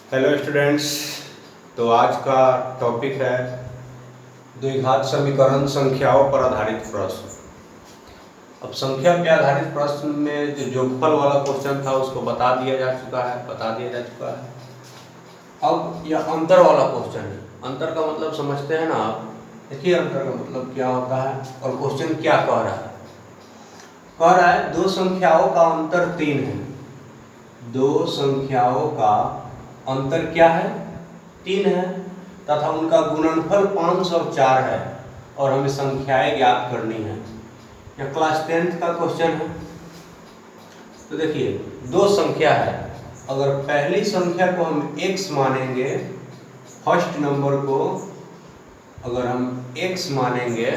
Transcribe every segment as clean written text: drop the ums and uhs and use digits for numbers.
Hello students. तो आज का टॉपिक है द्विघात समीकरण संख्याओं पर आधारित प्रश्न। अब संख्या पे आधारित प्रश्न में जो योगफल वाला क्वेश्चन था उसको बता दिया जा चुका है। अब यह अंतर वाला क्वेश्चन है। अंतर का मतलब समझते हैं ना आप। देखिए अंतर का मतलब क्या होता है और क्वेश्चन क्या कह रहा है। दो संख्याओं का अंतर 3 है। दो संख्याओं का अंतर क्या है? 3 है तथा उनका गुणनफल 5 और 4 है और हमें संख्याएं ज्ञात करनी है। यह क्लास 10th का क्वेश्चन है। तो देखिए दो संख्या है। अगर पहली संख्या को हम x मानेंगे, फर्स्ट नंबर को अगर हम x मानेंगे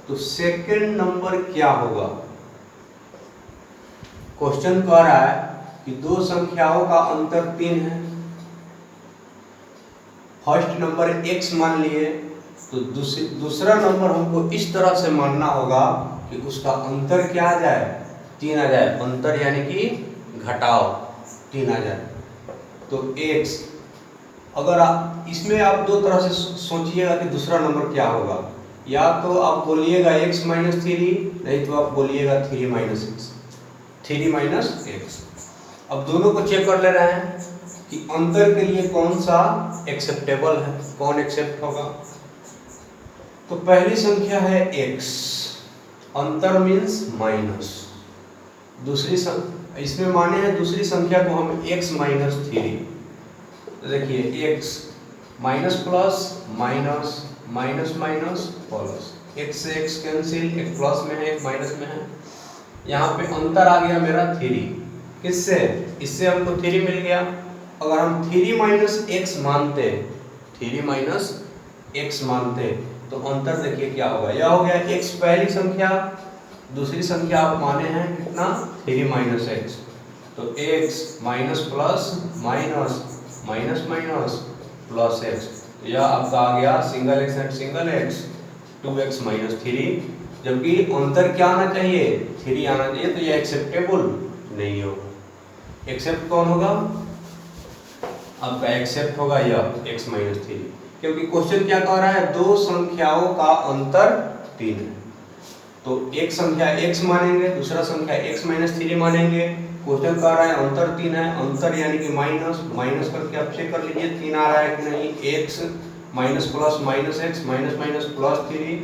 तो सेकंड नंबर क्या होगा? क्वेश्चन कह रहा है कि दो संख्याओं का अंतर 3 है। फर्स्ट नंबर x मान लिए तो दूसरा नंबर हमको इस तरह से मानना होगा कि उसका अंतर क्या आ जाए? 3 आ जाए। अंतर यानी कि घटाव 3 आ जाए। तो x अगर इसमें आप दो तरह से सोचिएगा कि दूसरा नंबर क्या होगा। या तो आप बोलिएगा x माइनस 3, नहीं तो आप बोलिएगा 3 माइनस x। अब दोनों को चेक कर ले रहे हैं कि अंतर के लिए कौन सा एक्सेप्टेबल है, कौन एक्सेप्ट होगा। तो पहली संख्या है x, अंतर मीन्स माइनस। दूसरी इसमें माने हैं दूसरी संख्या को हम x माइनस 3। तो देखिए x minus plus minus minus minus plus, x से x कैंसिल, एक प्लस में है एक माइनस में है। यहाँ पे अंतर आ गया मेरा 3। किससे? इससे हमको 3 मिल गया। अगर हम 3 माइनस x मानते तो अंतर देखिए क्या होगा। यह हो गया x पहली संख्या, दूसरी संख्या आप माने हैं कितना? 3 माइनस x। तो x minus plus minus minus minus plus x। यह आपका आ गया single x and single x, 2x minus 3। जबकि अंतर क्या आना चाहिए? 3 आना चाहिए। तो यह एक्सेप्टेबल नहीं होगा। एक्सेप्ट कौन होगा? आपका एक्सेप्ट होगा यह x माइनस 3, क्योंकि क्वेश्चन क्या कह रहा है? दो संख्याओं का अंतर 3 है। तो एक संख्या x मानेंगे, दूसरा संख्या x माइनस 3 मानेंगे। क्वेश्चन कह रहा है अंतर 3 है। अंतर यानी कि माइनस माइनस करके आप चेक कर लीजिए 3 आ रहा है कि नहीं। x minus plus minus x minus minus plus 3,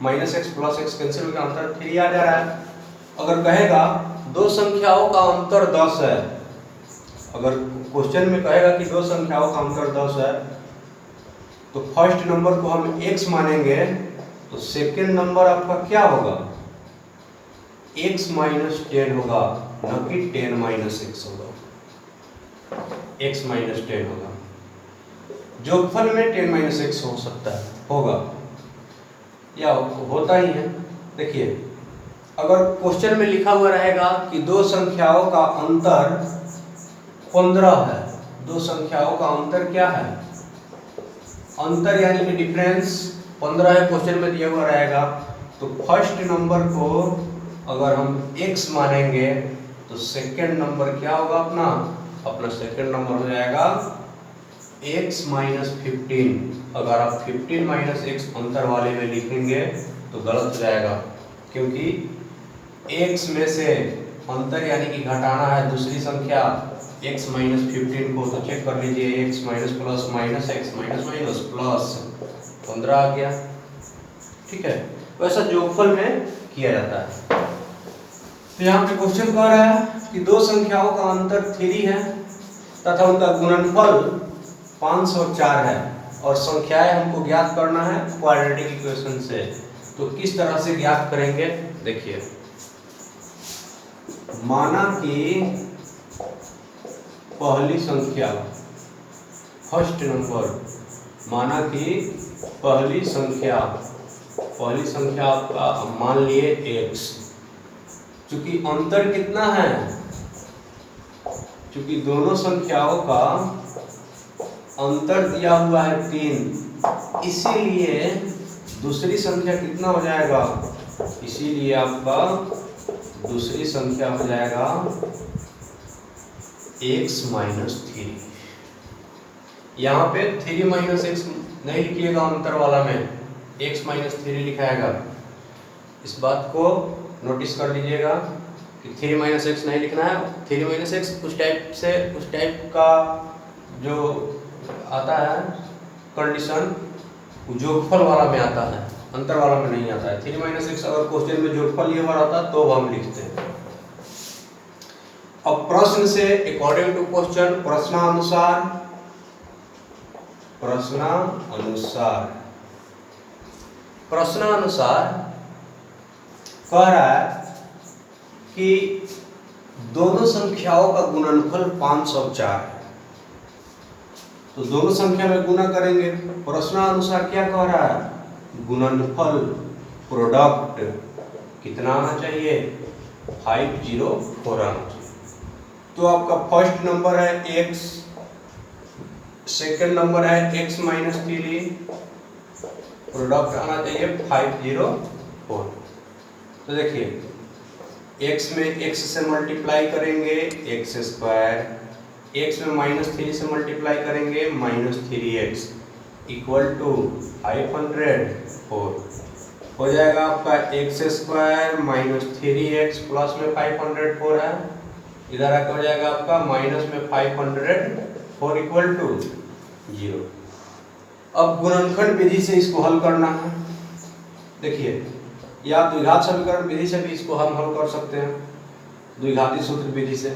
minus x plus x cancel हो गया, अंतर 3 आ जा रहा है। अगर कहेगा दो संख्याओं का अंतर 10 है, अगर क्वेश्चन में कहेगा कि दो संख्याओं का अंतर 10 है तो फर्स्ट नंबर को हम x मानेंगे तो सेकंड नंबर आपका क्या होगा? x माइनस 10 होगा, न कि 10 माइनस x होगा। x माइनस 10 होगा। जोगफल में 10 माइनस x हो सकता है, होगा या होता ही है। देखिए अगर क्वेश्चन में लिखा हुआ रहेगा कि दो संख्याओं का अंतर 15 है, दो संख्याओं का अंतर क्या है? अंतर यानी कि डिफरेंस 15 है, क्वेश्चन में दिया हुआ रहेगा। तो फर्स्ट नंबर को अगर हम x मानेंगे तो सेकंड नंबर क्या होगा? अपना सेकंड नंबर हो जाएगा x माइनस 15। अगर आप 15 माइनस x अंतर वाले में लिखेंगे तो गलत हो जाएगा, क्योंकि x में से अंतर यानी कि घटाना है दूसरी संख्या x माइनस 15 को। तो चेक कर लीजिए x minus plus minus x minus minus plus 15 आ गया। ठीक है, वैसा जोगफल में किया जाता है। तो यहाँ पे क्वेश्चन कह रहा है कि दो संख्याओं का अंतर 3 है तथा उनका गुणनफल 5 और 4 है और संख्याएं हमको ज्ञात करना है क्वाड्रेटिक इक्वेशन से। तो किस तरह से ज्ञात करेंगे? देखिए माना कि पहली संख्या, फर्स्ट नंबर, माना कि पहली संख्या आपका मान लिए x। चूंकि अंतर कितना है? चूंकि दोनों संख्याओं का अंतर दिया हुआ है 3, इसीलिए दूसरी संख्या कितना हो जाएगा? इसीलिए आपका दूसरी संख्या हो जाएगा x माइनस 3। यहाँ पे 3 माइनस एक्स नहीं लिखिएगा अंतर वाला में, x माइनस 3 लिखाएगा। इस बात को नोटिस कर लीजिएगा कि 3 माइनस एक्स नहीं लिखना है। 3 माइनस एक्स उस टाइप का जो आता है कंडीशन जोगफल वाला में आता है, अंतर वाला में नहीं आता है। 3 माइनस एक्स अगर क्वेश्चन में जोगफल ये बार आता तो हम लिखते हैं। अब प्रश्न से अकॉर्डिंग टू क्वेश्चन, प्रश्नानुसार कह रहा है कि दोनों संख्याओं का गुणनफल 504 है, तो दोनों संख्या में गुना करेंगे। प्रश्नानुसार क्या कह रहा है, गुणनफल प्रोडक्ट कितना आना चाहिए, 504 आना चाहिए। तो आपका फर्स्ट नंबर है x, सेकंड नंबर है x माइनस 3, प्रोडक्ट आना चाहिए 504। तो देखिए x में x से मल्टीप्लाई करेंगे x स्क्वायर, x में माइनस 3 से मल्टीप्लाई करेंगे माइनस 3x इक्वल टू 504 हो जाएगा आपका x square minus 3x plus में 504 है, इधर आकर हो जाएगा आपका माइनस में 504 इक्वल टू 0। अब गुणनखंड विधि से इसको हल करना है। देखिए या द्विघात समीकरण विधि से भी इसको हम हल कर सकते हैं, द्विघाती सूत्र विधि से,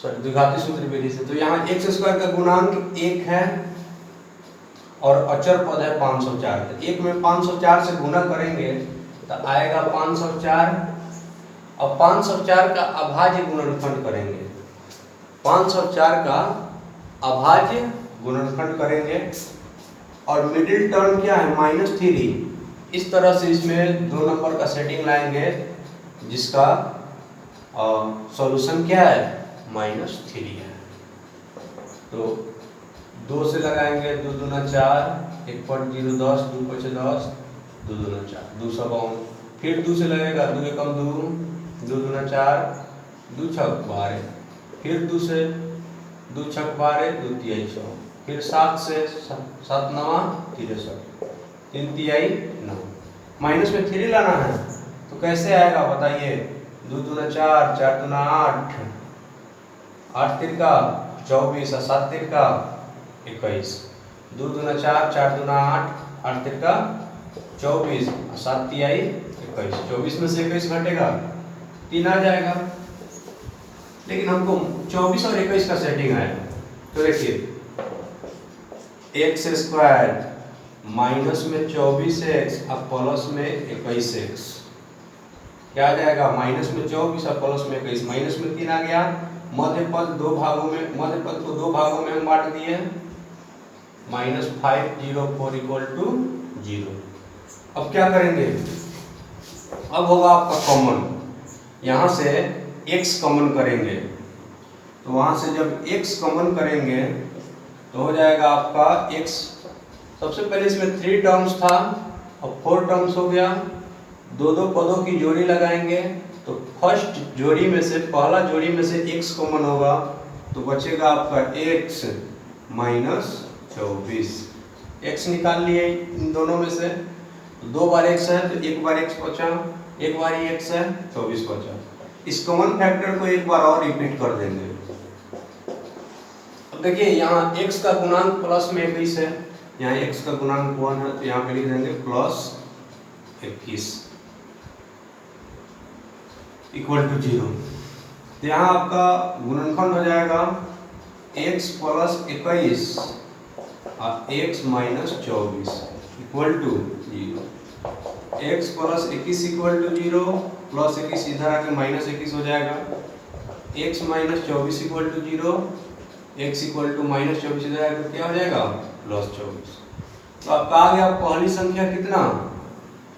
द्विघाती सूत्र विधि से। तो यहाँ x स्क्वायर का गुणांक 1 है और अचर पद है 504। तो 1 में 504 से गुना करेंगे तो आएगा 504। अब 504 का अभाज्य गुणनखंड करेंगे, 504 का अभाज्य गुणनखंड करेंगे और मिडिल टर्म क्या है माइनस 3। इस तरह से इसमें 2 नंबर का सेटिंग लाएंगे जिसका सॉल्यूशन क्या है -3 है। तो 2 से लगाएंगे 2 दूना 4, 1 पर 0 10, 2 पर 10, 2 दूना 4, 2 सौ 52। फिर 2 से लगेगा 2 एकम 2, 2 दूना 4, 2 छक 12, फिर 2 से 2 छक 12, 2 तिहाई 100, फिर 7 से 7 नवा 63, 3 तिहाई 9। माइनस में 3 लाना है तो कैसे आएगा बताइए, 2 दूना 4, 4 दूना 8, 8 तिरका 24 और 7 तिरका 21, 2 दूना 4, 4 दूना 8, 8 तिरका 24 और 7 तिहाई 21। 24 में से 21 घटेगा 3 आ जाएगा, लेकिन हमको 24 और 21 का सेटिंग आएगा। तो देखिए x स्क्वायर माइनस में 24x और प्लस में 21x क्या आ जाएगा, माइनस में 24 और प्लस में 21, माइनस में 3 आ गया। मध्य पद को 2 भागों में हम बांट दिए, -504 इक्वल टू 0। अब क्या करेंगे, अब होगा आपका कॉमन, यहाँ से x कॉमन करेंगे। तो वहाँ से जब x कॉमन करेंगे तो हो जाएगा आपका x, सबसे पहले इसमें 3 टर्म्स था अब 4 टर्म्स हो गया। 2 पदों की जोड़ी लगाएंगे तो फर्स्ट जोड़ी में से, पहला जोड़ी में से x कॉमन होगा तो बचेगा आपका x माइनस 24। x निकाल लिए इन दोनों में से, 2 बार x है तो 1 बार x बचा, 1 बार ही x है 24 बचा। इस कॉमन फैक्टर को एक बार और रिपीट कर देंगे। अब देखिए यहाँ x का गुणांक प्लस में 21 है, यहाँ x का गुणांक 1 है तो यहाँ पे लिख देंगे प्लस 21 इक्वल टू 0। तो यहाँ आपका गुणनखंड हो जाएगा x प्लस 21 और x minus 24 equal to 0। x plus 21 equal to 0, plus 21 इधर आके माइनस 21 हो जाएगा। x minus 24 equal to 0, x equal to minus 24 इधर आके क्या हो जाएगा प्लस 24। तो आपका आ गया पहली संख्या कितना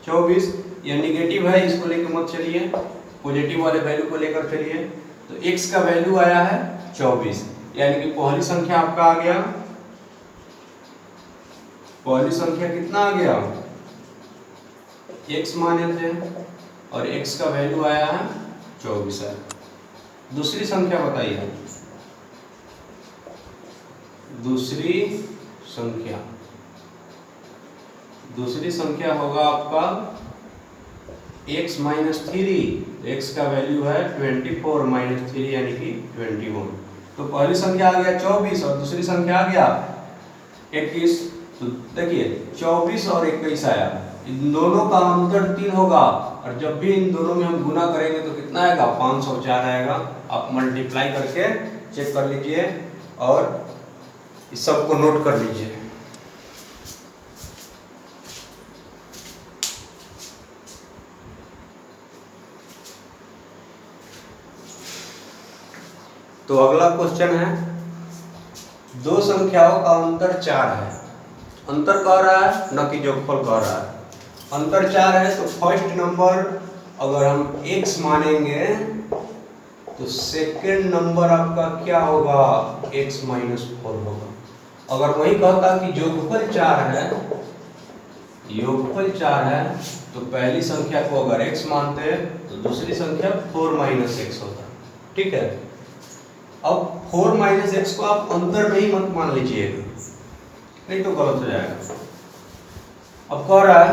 24, यह निगेटिव है इसको लेकर मत चलिए, पॉजिटिव वाले वैल्यू को लेकर चलिए। तो x का वैल्यू आया है 24, यानी कि पहली संख्या आपका आ गया, पहली संख्या कितना आ गया x माने थे और x का वैल्यू आया है 24 है। दूसरी संख्या बताइए, दूसरी संख्या होगा आपका x माइनस 3, x का वैल्यू है 24 माइनस 3 यानी कि 21। तो पहली संख्या आ गया 24 और दूसरी संख्या आ गया 21। तो देखिए 24 और 21 आया, इन दोनों का अंतर 3 होगा और जब भी इन दोनों में हम गुना करेंगे तो कितना आएगा 504 आएगा। आप मल्टीप्लाई करके चेक कर लीजिए और इस सब को नोट कर लीजिए। तो अगला क्वेश्चन है, दो संख्याओं का अंतर 4 है। अंतर कह रहा है न कि जोगफल कह रहा है। अंतर 4 है तो फर्स्ट नंबर अगर हम x मानेंगे तो सेकेंड नंबर आपका क्या होगा x माइनस 4 होगा। अगर वही कहता कि योगफल 4 है तो पहली संख्या को अगर x मानते तो दूसरी संख्या 4 माइनस x होता। ठीक है, अब 4 माइनस x को आप अंतर में ही मत मान लीजिएगा, नहीं तो गलत हो जाएगा। अब कह रहा है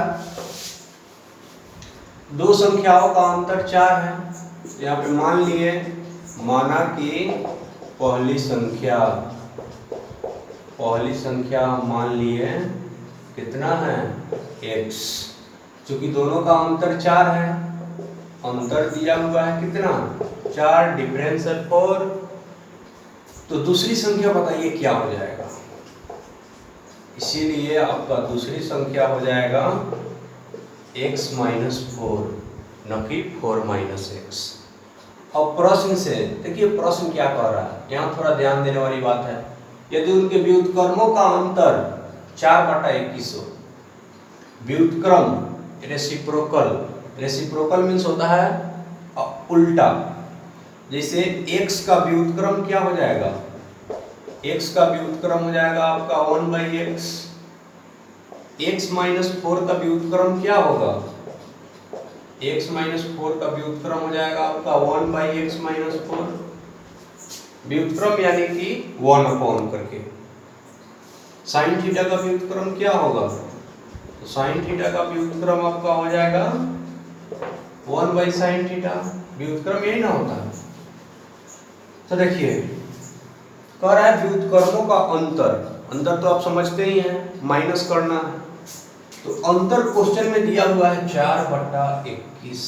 दो संख्याओं का अंतर 4 है, यहाँ पे मान लिए, माना कि पहली संख्या मान लिए कितना है x, क्योंकि दोनों का अंतर 4 है, अंतर दिया हुआ है कितना 4, डिफरेंस है 4। तो दूसरी संख्या बताइए क्या हो जाएगा। इसीलिए आपका दूसरी संख्या हो जाएगा x माइनस 4 न कि 4 माइनस एक्स। अब प्रश्न से देखिए प्रश्न क्या कह रहा है, यहाँ थोड़ा ध्यान देने वाली बात है। यदि उनके व्युत्क्रमों का अंतर 4/21 हो, व्युत्क्रम रेसिप्रोकल मीन्स होता है उल्टा। जैसे x का व्युत्क्रम क्या हो जाएगा, x का व्युत्क्रम हो जाएगा आपका 1/x। x माइनस 4 का व्युत्क्रम क्या होगा, x माइनस 4 का व्युत्क्रम हो जाएगा आपका 1/x माइनस 4। व्युत्क्रम यानी कि 1 करके। साइन थीटा का व्युत्क्रम क्या होगा, तो साइन थीटा का व्युत्क्रम आपका हो जाएगा 1/sin थीटा। व्युत्क्रम यही ना होता है। तो देखिए कह रहा है व्युत्क्रमों का अंतर तो आप समझते ही हैं, माइनस करना है। तो अंतर क्वेश्चन में दिया हुआ है 4/21।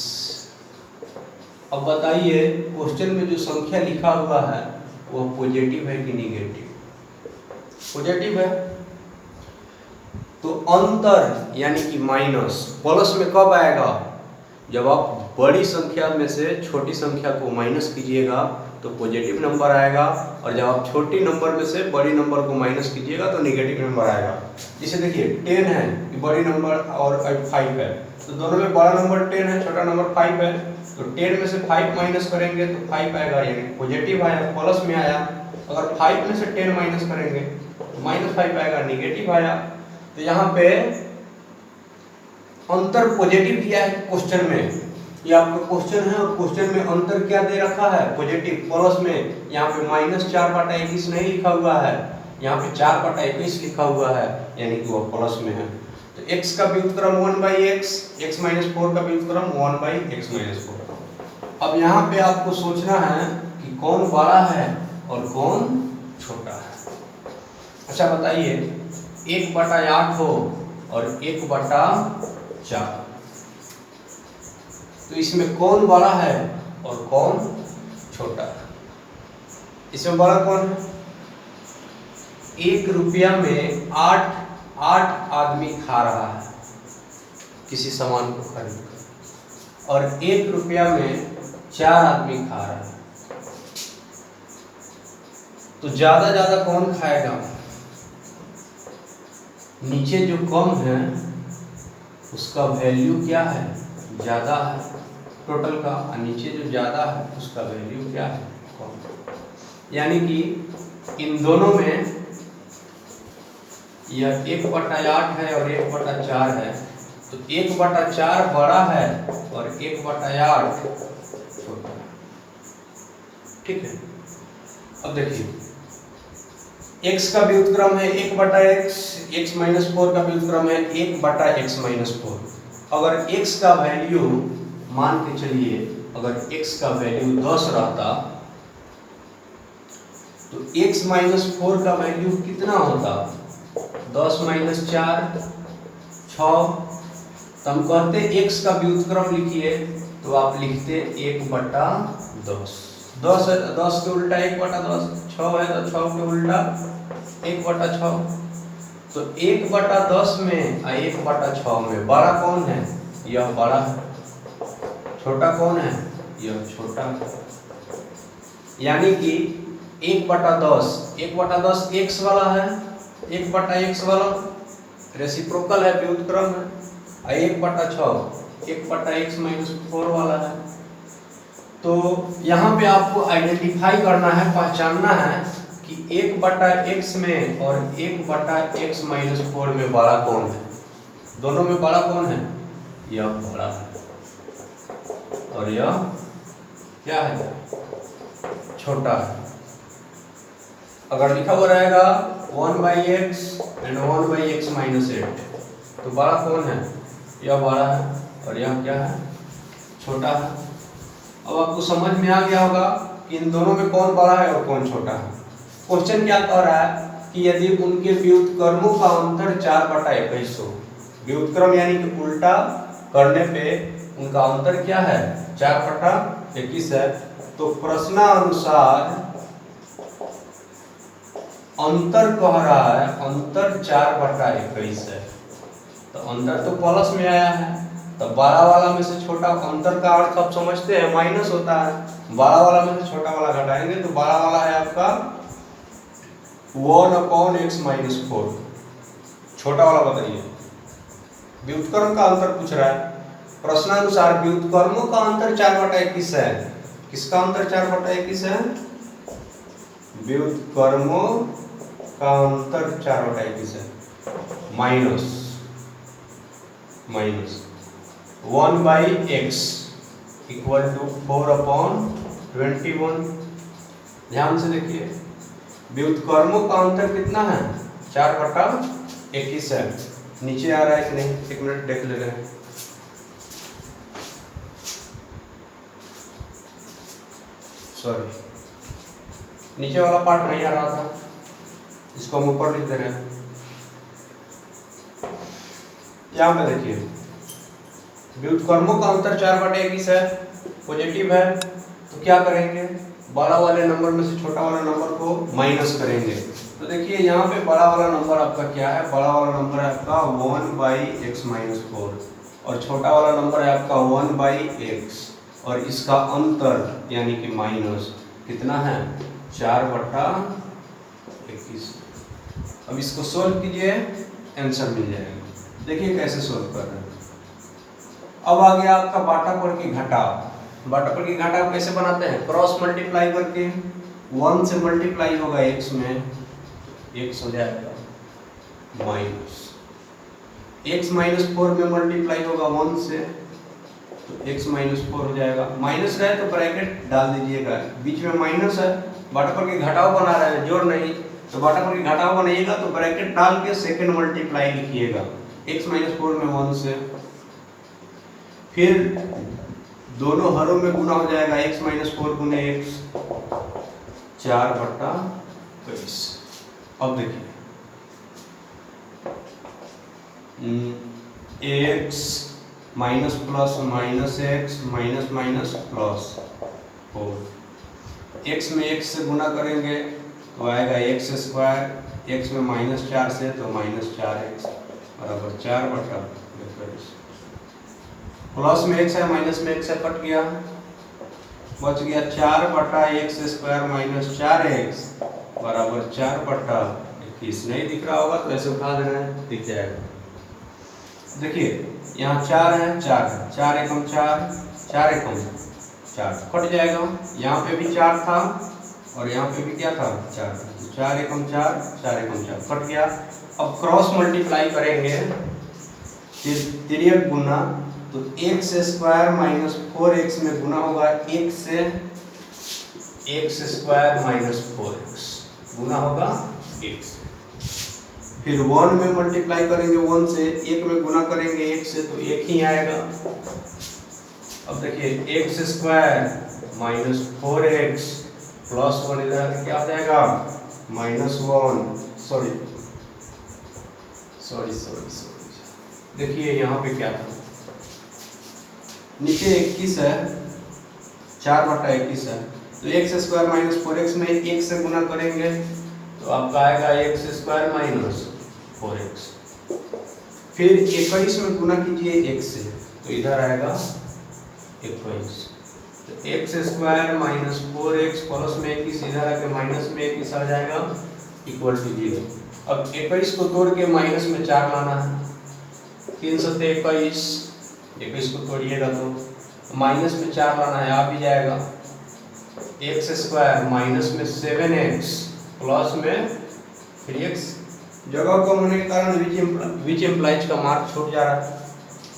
अब बताइए क्वेश्चन में जो संख्या लिखा हुआ है वो पॉजिटिव है कि निगेटिव? पॉजिटिव है। तो अंतर यानी कि माइनस प्लस में कब आएगा, जब आप बड़ी संख्या में से छोटी संख्या को माइनस कीजिएगा तो पॉजिटिव नंबर आएगा, और जब आप छोटी नंबर में से बड़ी नंबर को माइनस कीजिएगा तो नेगेटिव नंबर आएगा। जैसे देखिए 10 है कि बड़ी नंबर और 5 है, तो दोनों में बड़ा नंबर 10 है, छोटा नंबर 5 है, तो 10 में से 5 माइनस करेंगे तो 5 आएगा, यानी पॉजिटिव आया, प्लस में आया। अगर 5 में से 10 माइनस करेंगे तो -5 आएगा, निगेटिव आया। तो यहाँ पे अंतर पॉजिटिव दिया है क्वेश्चन में, ये आपका क्वेश्चन है और क्वेश्चन में अंतर क्या दे रखा है, पॉजिटिव प्लस में। यहाँ पे -4/21 नहीं लिखा हुआ है, यहाँ पे 4/21 लिखा हुआ है, यानी कि वो प्लस में है। तो x का व्युत्क्रम 1/x, x माइनस 4 का व्युत्क्रम 1/x माइनस 4। अब यहाँ पे आपको सोचना है कि कौन बड़ा है और कौन छोटा है। अच्छा बताइए 1/8 हो और 1/4, तो इसमें कौन बड़ा है और कौन छोटा है? इसमें बड़ा कौन है? 1 रुपया में 8 आदमी खा रहा है किसी सामान को खरीद कर, और 1 रुपया में 4 आदमी खा रहा है, तो ज्यादा कौन खाएगा? नीचे जो कम है उसका वैल्यू क्या है, ज्यादा है टोटल का, और नीचे जो ज्यादा है उसका वैल्यू क्या है, कम। यानी कि इन दोनों में यह 1/8 है और 1/4 है, तो 1/4 बड़ा है और 1/8 छोटा है। ठीक है, अब देखिए x का व्युत्क्रम है 1/x, x माइनस 4 का व्युत्क्रम है 1/x माइनस 4। अगर x का वैल्यू मान के चलिए, अगर x का वैल्यू 10 रहता तो x माइनस 4 का वैल्यू कितना होता? 10 माइनस 4 6। तो हम कहते x का व्युत्क्रम लिखिए तो आप लिखते 1/10। 10 के उल्टा 1/10, 6 है तो 6 के उल्टा 1/6। तो 1/10 में 1/6 में बड़ा कौन है? यह बड़ा है। छोटा कौन है? यह छोटा है। यानी कि 1/10, 1/10 x वाला है, 1/x वाला रेसिप्रोकल है, व्युत्क्रम है। 1/6 1/x माइनस 4 वाला है। तो यहाँ पे आपको आइडेंटिफाई करना है, पहचानना है कि 1/x में और 1/x माइनस 4 में बड़ा कौन है। दोनों में बड़ा कौन है? यह बड़ा है और यह क्या है? छोटा है। अगर लिखा हुआ रहेगा 1/x एंड 1/x माइनस 8 तो बड़ा कौन है? यह बड़ा है और यह क्या है? छोटा है। अब आपको समझ में आ गया होगा कि इन दोनों में कौन बड़ा है और कौन छोटा है। क्वेश्चन क्या कह रहा है कि यदि उनके व्युत्क्रमों का अंतर 4/21 हो, व्युत्क्रम यानी कि उल्टा करने पे उनका अंतर क्या है? 4/21 है। तो प्रश्नानुसार अंतर कह रहा है, अंतर 4/21 है। तो अंतर तो प्लस में आया है, तो बड़ा वाला में से छोटा, अंतर का अर्थ आप समझते हैं माइनस होता है। बड़ा वाला में से छोटा वाला घटाएंगे तो बड़ा वाला है आपका 1/x माइनस 4। छोटा वाला बताइए। व्युत्क्रम का अंतर पूछ रहा है। प्रश्नानुसार व्युत्क्रमों का अंतर 4/21 है। किसका अंतर 4/21 है? व्युत्क्रमों का अंतर 4/21 है। Minus 1/x equal to 4/21। ध्यान से देखिए, व्युत्क्रमों का अंतर कितना है? 4/21 है। नीचे आ रहा है कि नहीं? एक मिनट देख ले रहे हैं। सॉरी, नीचे वाला पार्ट नहीं आ रहा था, इसको हम ऊपर लिख दे रहे हैं। यहाँ पे देखिए, व्युत्क्रमों का अंतर 4/21 है, पॉजिटिव है। तो क्या करेंगे? बड़ा वाले नंबर में से छोटा वाला नंबर को माइनस करेंगे। तो देखिए यहाँ पे बड़ा वाला नंबर आपका क्या है? बड़ा वाला नंबर है आपका 1/x माइनस 4 और छोटा वाला नंबर है आपका 1/x और इसका अंतर यानी कि माइनस कितना है? 4/21। अब इसको सोल्व कीजिए, आंसर मिल जाएगा। देखिए कैसे सोल्व कर रहे हैं। अब आ गया आपका बाटापन की घटाव। बाटापन की घटाव कैसे बनाते हैं? क्रॉस मल्टीप्लाई करके 1 से मल्टीप्लाई होगा x में, x हो जाएगा माइनस, x माइनस 4 में मल्टीप्लाई होगा 1 से तो x माइनस 4 हो जाएगा। माइनस रहे तो ब्रैकेट डाल दीजिएगा, बीच में माइनस है, बाटापन की घटाव बना रहा है, जोड़ नहीं। तो बाटापन की घटाव बनाइएगा तो ब्रैकेट डाल के सेकेंड मल्टीप्लाई लिखिएगा, x माइनस 4 में 1 से, फिर दोनों हरों में गुना हो जाएगा, x माइनस 4 गुने x 4/22। अब देखिए x minus plus minus x minus minus plus 4, x में x से गुना करेंगे तो आएगा x², x में -4 से तो -4x बराबर 4/22। प्लस में x है, माइनस में x है, कट गया, बच गया 4/x² माइनस 4x बराबर 4/21। नहीं दिख रहा होगा तो ऐसे उठा देना है, दिख जाएगा। देखिए यहाँ 4 है, 4 है, 4 एकम 4, 4 एकम 4 कट जाएगा। यहाँ पे भी 4 था और यहाँ पे भी क्या था? 4 था। 4 एकम 4, 4 एकम 4 कट गया। अब क्रॉस मल्टीप्लाई करेंगे, तिर्यक गुना, तो x² माइनस 4x में गुना होगा x से x² माइनस 4x गुना होगा 1 से। फिर 1 में मल्टीप्लाई करेंगे 1 से, 1 में गुना करेंगे 1 से तो 1 ही आएगा। अब देखिए x square minus 4x plus 1 इधर क्या आ जाएगा -1। सॉरी देखिए यहाँ पे क्या था, नीचे 21 है, 4/21 है, तो एक्स स्क्वायर माइनस 4x में 1 से गुना करेंगे तो आपका आएगा एक्स स्क्वायर माइनस 4x। फिर 21 में गुना कीजिए 1 से तो इधर आएगा 21, तो x square minus 4x plus में 21 इधर आके माइनस में 21 आ जाएगा इक्वल टू 0। अब 21 को तोड़ के माइनस में 4 लाना है, 3 सत्ते 21, 21 को तोड़िएगा तो माइनस में 4 लाना है, आ भी जाएगा एक्स स्क्वायर माइनस में 7x प्लस में 3x। जगह कम होने के कारण विच एम्प्लाइज का मार्क छूट जा रहा है।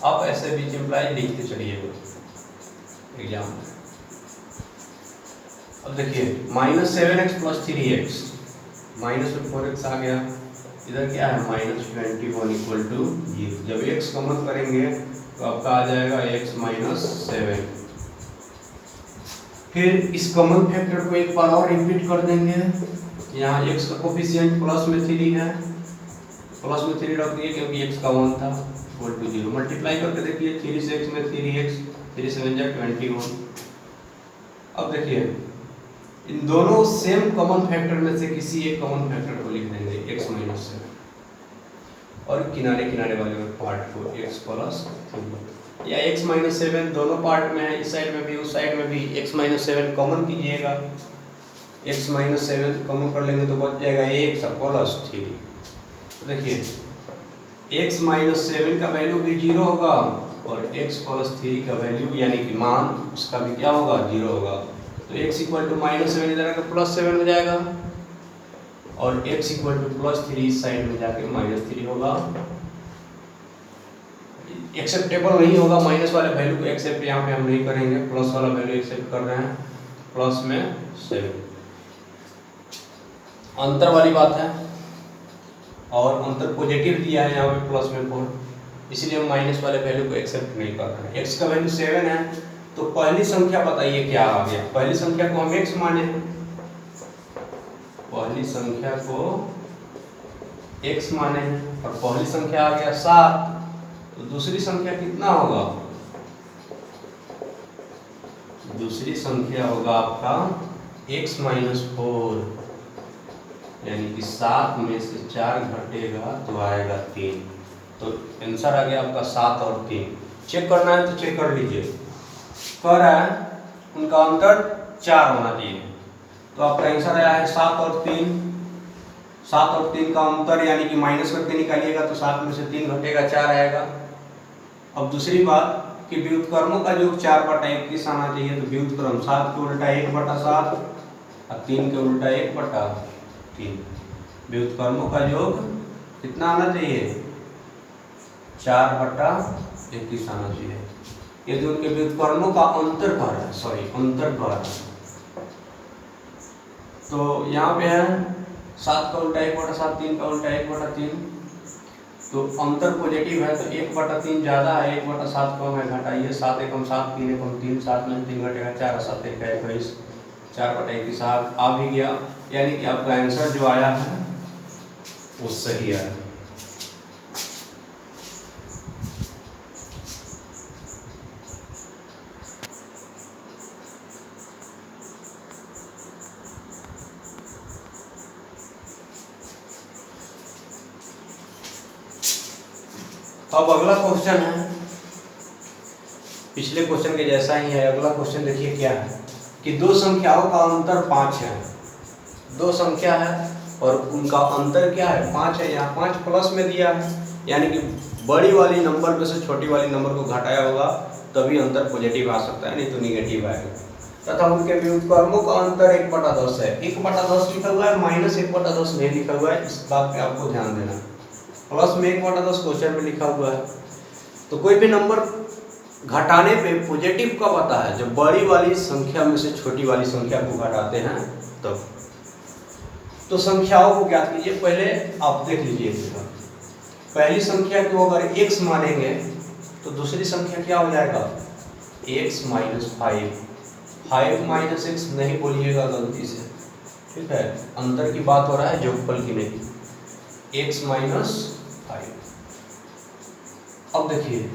आप ऐसे विच एम्प्लाइज लिखते चलिएगा एग्जाम में। अब देखिए -7x प्लस 3x, माइनस में 4x आ गया, इधर क्या है -21 इक्वल टू 0। जब x कॉमन करेंगे तो आपका आ जाएगा x माइनस 7। फिर इस कॉमन फैक्टर को एक बार और रिपीट कर देंगे, यहाँ x का कोफिशिएंट प्लस में 3 है, प्लस में 3 रख दिए क्योंकि x का 1 था इक्वल टू 0। मल्टीप्लाई करके देखिए 3 से x में 3x, 3 7 जा 21। अब देखिए इन दोनों सेम कॉमन फैक्टर में से किसी एक कॉमन फैक्टर को लिख देंगे x माइनस 7 और किनारे किनारे वाले पार्ट को x प्लस 3 या x माइनस 7 दोनों पार्ट में है, इस साइड में भी उस साइड में भी x माइनस 7 कॉमन कीजिएगा, x माइनस 7 कॉमन कर लेंगे तो बच जाएगा x प्लस 3। देखिए x माइनस 7 का वैल्यू भी 0 होगा और x प्लस 3 का वैल्यू यानी कि मान उसका भी क्या होगा 0 होगा। तो x इक्वल टू -7 इधर आकर +7 हो जाएगा और x इक्वल टू +3 इस साइड में जाके -3 होगा। एक्सेप्टेबल नहीं होगा, माइनस वाले वैल्यू को एक्सेप्ट यहाँ पे हम नहीं करेंगे, प्लस वाला वैल्यू एक्सेप्ट कर रहे हैं, प्लस में 7 अंतर वाली बात है और अंतर पॉजिटिव दिया है यहाँ पे प्लस में 4, इसलिए हम माइनस वाले वैल्यू को एक्सेप्ट नहीं कर रहे हैं। x का वैल्यू 7 है तो पहली संख्या बताइए क्या आ गया। पहली संख्या को हम x माने, पहली संख्या को x माने और पहली संख्या आ गया 7, तो दूसरी संख्या कितना होगा, दूसरी संख्या होगा आपका x माइनस 4, यानी कि 7 में से 4 घटेगा तो आएगा 3। तो आंसर आ गया आपका 7 और 3। चेक करना है तो चेक कर लीजिए, कह रहा है उनका अंतर 4 होना चाहिए, तो आपका आंसर आया है 7 और 3। 7 और 3 का अंतर यानी कि माइनस करके निकालिएगा तो 7 में से 3 घटेगा 4 आएगा। अब दूसरी बात कि व्युत्क्रमों का योग 4/21 आना चाहिए, तो व्युत्क्रम 7 के उल्टा 1/7 और 3 के उल्टा 1/3। व्युत्क्रमों का योग कितना आना चाहिए 4/21 आना चाहिए। यदि उनके व्युत्क्रमों का अंतर कर रहा है, सॉरी अंतर कर रहा है, तो यहाँ पे है 7 का उल्टा 1/7, 3 का उल्टा 1/3, तो अंतर पॉजिटिव है तो 1/3 ज़्यादा है, 1/7 कम है, घटाइए 7 एकम 7, 3 एकम 3, 7 में 3 घटेगा 4, 7 एक 21, 4/21 आ भी गया, यानी कि आपका आंसर जो आया है वो सही आया। अब अगला क्वेश्चन है, पिछले क्वेश्चन के जैसा ही है। अगला क्वेश्चन देखिए क्या है कि दो संख्याओं का अंतर 5 है, दो संख्या है और उनका अंतर क्या है 5 है। यहाँ 5 प्लस में दिया है, यानी कि बड़ी वाली नंबर में से छोटी वाली नंबर को घटाया होगा तभी अंतर पॉजिटिव आ सकता है, नहीं तो निगेटिव आएगा। तथा उनके व्युत्क्रमों का अंतर 1/10 है। 1/10 लिखा हुआ है, -1/10 नहीं लिखा हुआ है, इस बात पे आपको ध्यान देना। प्लस में 1/10 क्वेश्चन में लिखा हुआ है। तो कोई भी नंबर घटाने पे पॉजिटिव कब आता है, जब बड़ी वाली संख्या में से छोटी वाली संख्या को घटाते हैं तब। तो संख्याओं को ज्ञात कीजिए। पहले आप देख लीजिए पहली संख्या को अगर x मानेंगे तो दूसरी संख्या क्या हो जाएगा x माइनस 5 माइनस x नहीं बोलिएगा गलती से, ठीक है, अंतर की बात हो रहा है जोगफल की नहीं। x minus 5। अब देखिए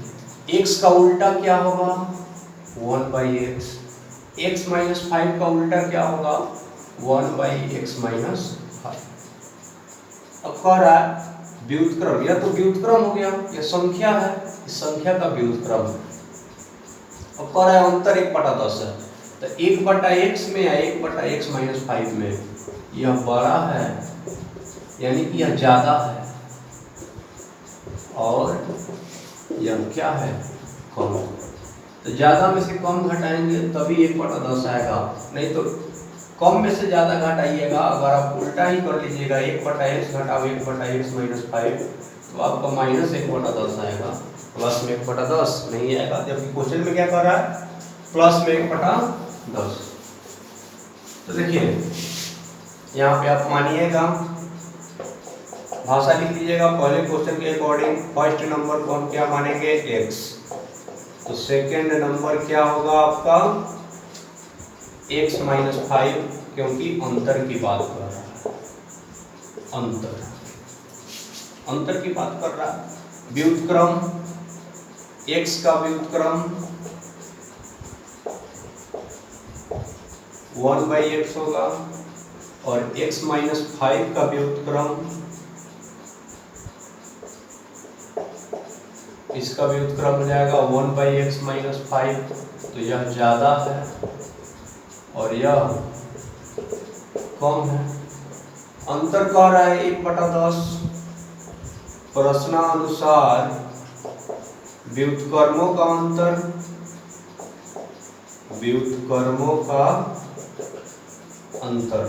x का उल्टा क्या होगा 1/x, x माइनस 5 का उल्टा क्या होगा 1/x माइनस 5। अब कह रहा है व्युत्क्रम, या तो व्युत्क्रम हो गया या संख्या है, इस संख्या का व्युत्क्रम है। अब कह रहा है अंतर 1/10 है, तो 1/x में या 1/x माइनस 5 में यह बड़ा है, यानी कि यह ज्यादा है, और यह क्या है कम। तो ज्यादा में से कम घटाएंगे तभी 1/10 आएगा, नहीं तो कम में से ज्यादा घटाइएगा। अगर आप उल्टा ही कर लीजिएगा 1/x घटाओ 1/x माइनस 5 तो आपका माइनस 1/10 आएगा, प्लस में 1/10 नहीं आएगा। जबकि क्वेश्चन में क्या कर रहा है प्लस में 1/10। तो देखिए यहाँ पे आप मानिएगा, भाषा लिख लीजिएगा। पहले क्वेश्चन के अकॉर्डिंग फर्स्ट नंबर को हम क्या मानेंगे x, तो सेकेंड नंबर क्या होगा आपका x माइनस 5, क्योंकि अंतर की बात कर रहा है, अंतर की बात कर रहा है। व्युत्क्रम x का व्युत्क्रम 1/x होगा, और x माइनस 5 का व्युत्क्रम, इसका व्युत्क्रम हो जाएगा 1/x माइनस 5। तो यह ज्यादा है और यह कम है। अंतर कह रहा है 1/10। प्रश्नानुसार व्युत्क्रमों का अंतर, व्युत्क्रमों का अंतर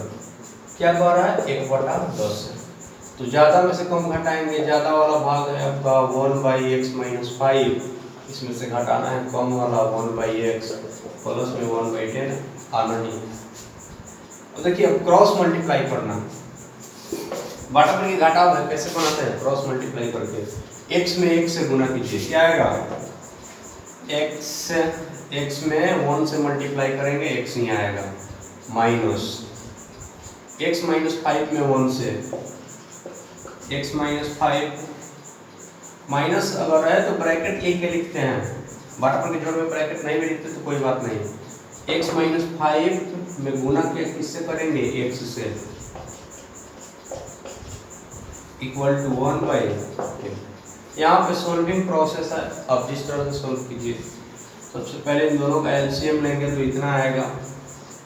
क्या कह रहा है 1/10 है। तो ज्यादा में से कम घटाएंगे, ज्यादा वाला भाग है आपका 1/x माइनस 5, इसमें से घटाना है कम वाला 1/x, प्लस में 1/10 आना ही। अब देखिए अब क्रॉस मल्टीप्लाई करना, बराबर की घटाव है, कैसे बनाते हैं क्रॉस मल्टीप्लाई करके। x में 1 से गुना कीजिए, क्या आएगा x में 1 से मल्टीप्लाई करेंगे x नहीं आएगा, माइनस x माइनस 5 में 1 से x माइनस 5, माइनस अगर है तो ब्रैकेट लेके लिखते हैं, बराबर के जोड़ में ब्रैकेट नहीं भी लिखते तो कोई बात नहीं। x माइनस 5 में गुना के किससे करेंगे x से, इक्वल टू 1/10। यहाँ पे सोल्विंग प्रोसेस है, अब जिस तरह से सोल्व कीजिए। सबसे पहले इन दोनों का एलसीएम लेंगे तो इतना आएगा,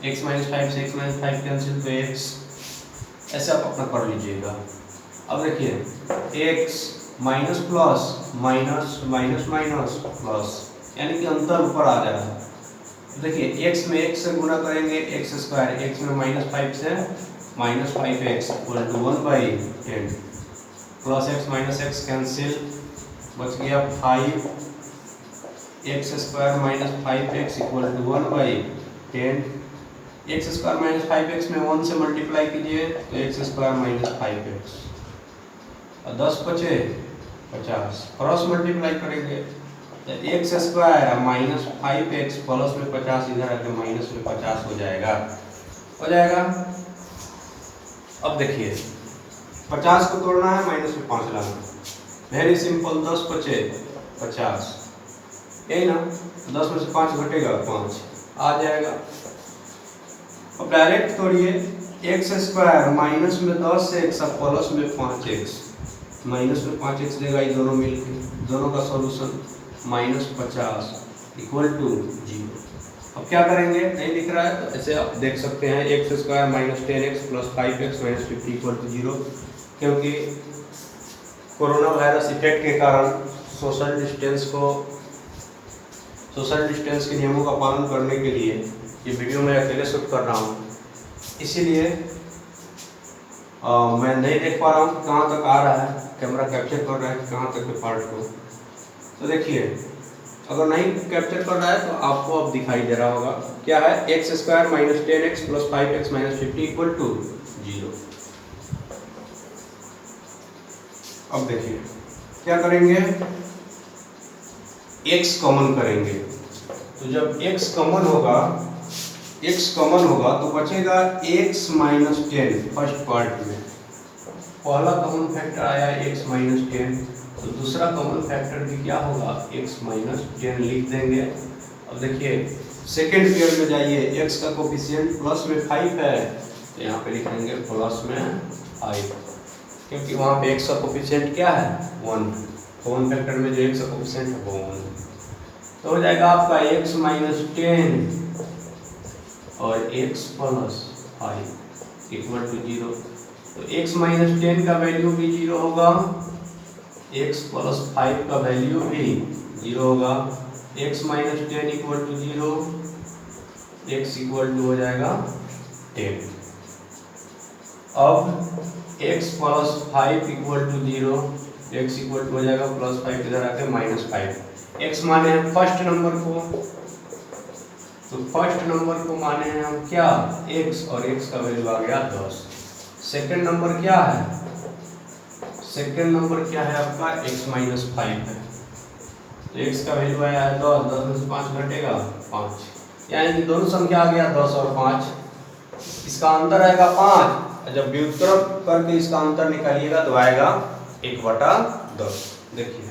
x माइनस 5 से x माइनस 5 कैंसिल तो x, ऐसे आप अपना कर लीजिएगा। अब देखिए x minus plus minus minus minus plus, यानी कि अंतर ऊपर आ जाएगा। देखिए x में 1 से गुना करेंगे x स्क्वायर, x में माइनस 5 से minus 5x equal to 1/10, plus x minus x cancel, बच गया 5x square minus 5x equal to 1/10। x square minus 5x में 1 से मल्टीप्लाई कीजिए तो x स्क्वायर माइनस 5x, और 10 बचे 50, क्रॉस मल्टीप्लाई करेंगे तो x square minus 5x plus में 50 इधर आके माइनस में 50 हो जाएगा, हो जाएगा। अब देखिए 50 को तोड़ना है, माइनस में 5 लाना, वेरी सिंपल, 10 बचे 50, यही ना, 10 में से 5 घटेगा 5 आ जाएगा। अब डायरेक्ट तोड़िए, x स्क्वायर माइनस में 10 x प्लस में 5x, माइनस में 5x देगा, ये दोनों मिलके, दोनों का सॉल्यूशन माइनस 50 इक्वल टू 0। अब क्या करेंगे, नहीं दिख रहा है तो ऐसे आप देख सकते हैं, x square minus 10x plus 5x minus 50 equal to 0, क्योंकि कोरोना वायरस इफेक्ट के कारण सोशल डिस्टेंस के नियमों का पालन करने के लिए ये वीडियो मैं अकेले शूट कर रहा हूँ, इसीलिए मैं नहीं देख पा रहा हूँ कहाँ तक आ रहा है, कैमरा कैप्चर कर रहा है कहाँ तक के पार्ट को। तो देखिए अगर नहीं कैप्चर कर रहा है तो आपको अब दिखाई दे रहा होगा, क्या है x square minus 10x plus 5x minus 50 equal to 0। अब देखिए क्या करेंगे, x कॉमन करेंगे। तो जब x कॉमन होगा तो बचेगा x माइनस 10 फर्स्ट पार्ट में। पहला कॉमन फैक्टर आया x माइनस 10, तो दूसरा कॉमन फैक्टर भी क्या होगा, x माइनस 10 लिख देंगे। अब देखिए सेकेंड पेयर में जाइए, x का कोफिशिएंट प्लस में 5 है, तो यहाँ पे लिख देंगे प्लस में 5, क्योंकि वहाँ पे x का कोफिशिएंट क्या है 1, कॉमन फैक्टर में जो x का कोफिशिएंट है वो 1। तो हो जाएगा आपका x माइनस 10 और x प्लस 5 इक्वल टू 0। तो x माइनस 10 का वैल्यू भी 0 होगा, x प्लस 5 का वैल्यू भी 0 होगा। x minus 10 equal to 0, x equal to हो जाएगा 10। अब x plus 5 equal to 0, x equal to हो जाएगा प्लस 5 इधर आके माइनस 5। x माने हैं फर्स्ट नंबर को, तो फर्स्ट नंबर को माने हैं हम क्या x, और x का वैल्यू आ गया 10। सेकंड नंबर क्या है, सेकंड नंबर क्या है आपका x माइनस 5 है, तो x का वैल्यू आया है 10, 10 में से 5 घटेगा 5, यानी कि दोनों संख्या आ गया 10 और 5। इसका अंतर आएगा 5, जब व्युत्क्रम करके इसका अंतर निकालिएगा तो आएगा 1/10। देखिए